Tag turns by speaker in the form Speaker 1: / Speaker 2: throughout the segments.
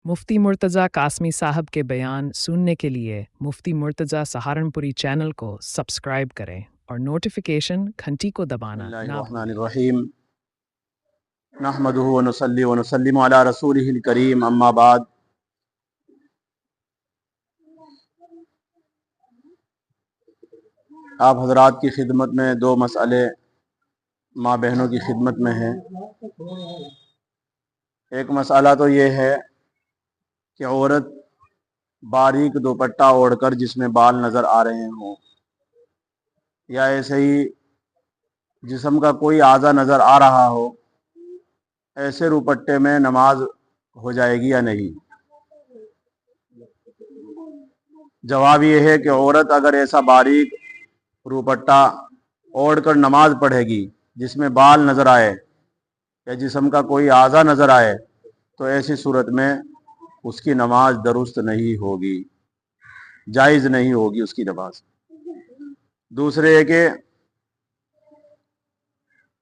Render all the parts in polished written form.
Speaker 1: मुफ्ती मुर्तज़ा कासमी साहब के बयान सुनने के लिए मुफ्ती मुर्तज़ा सहारनपुरी चैनल को सब्सक्राइब करें और नोटिफिकेशन घंटी को दबाना ना भूलें।
Speaker 2: बिस्मिल्लाहिर्रहमानिर्रहीम नहमदुहु व नुसल्ली व नुसल्लिमु अला रसूलिहिल करीम अम्मा बाद। आप हजरात की खिदमत में दो मसले माँ बहनों की खिदमत में हैं। एक मसला तो ये है कि औरत बारीक दुपट्टा ओढ़कर जिसमें बाल नज़र आ रहे हों या ऐसे ही जिस्म का कोई आज़ा नज़र आ रहा हो, ऐसे दुपट्टे में नमाज हो जाएगी या नहीं? जवाब ये है कि औरत अगर ऐसा बारीक दुपट्टा ओढ़कर नमाज पढ़ेगी जिसमें बाल नज़र आए या जिस्म का कोई आज़ा नज़र आए, तो ऐसी सूरत में उसकी नमाज दुरुस्त नहीं होगी, जायज़ नहीं होगी उसकी नमाज। दूसरे है कि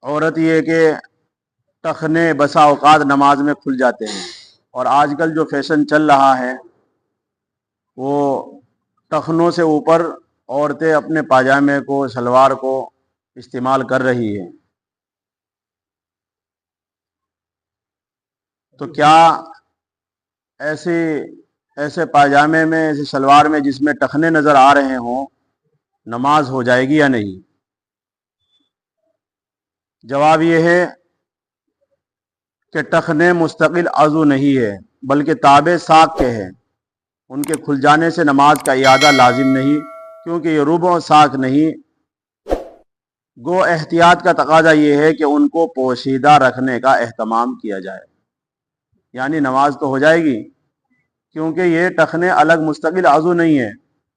Speaker 2: औरत ये कि टखने बसा औकात नमाज में खुल जाते हैं, और आजकल जो फैशन चल रहा है वो टखनों से ऊपर औरतें अपने पाजामे को, सलवार को इस्तेमाल कर रही हैं। तो क्या ऐसे पाजामे में, ऐसे सलवार में जिसमें टखने नज़र आ रहे हों, नमाज हो जाएगी या नहीं? जवाब ये है कि टखने मुस्तकिल अज़ू नहीं है, बल्कि ताबे साक के हैं। उनके खुल जाने से नमाज का इयादा लाजिम नहीं, क्योंकि ये रुबो साक नहीं। गो एहतियात का तकाजा ये है कि उनको पोशीदा रखने का एहतमाम किया जाए, यानी नमाज तो हो जाएगी, क्योंकि ये टखने अलग मुस्तकिल आजू नहीं है,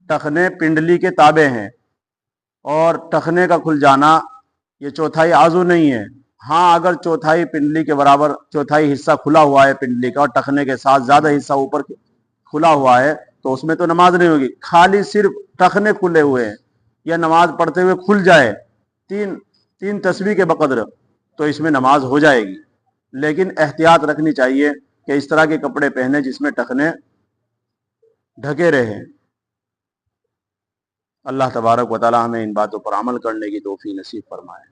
Speaker 2: टखने पिंडली के ताबे हैं। और टखने का खुल जाना ये चौथाई आजू नहीं है। हाँ, अगर चौथाई पिंडली के बराबर चौथाई हिस्सा खुला हुआ है पिंडली का और टखने के साथ ज़्यादा हिस्सा ऊपर खुला हुआ है, तो उसमें तो नमाज नहीं होगी। खाली सिर्फ टखने खुले हुए हैं या नमाज पढ़ते हुए खुल जाए तीन तीन तस्बीह के बकदर, तो इसमें नमाज हो जाएगी। लेकिन एहतियात रखनी चाहिए कि इस तरह के कपड़े पहने जिसमें टखने ढके रहे। अल्लाह तबारक व तआला हमें इन बातों पर अमल करने की तौफीक नसीब फरमाए।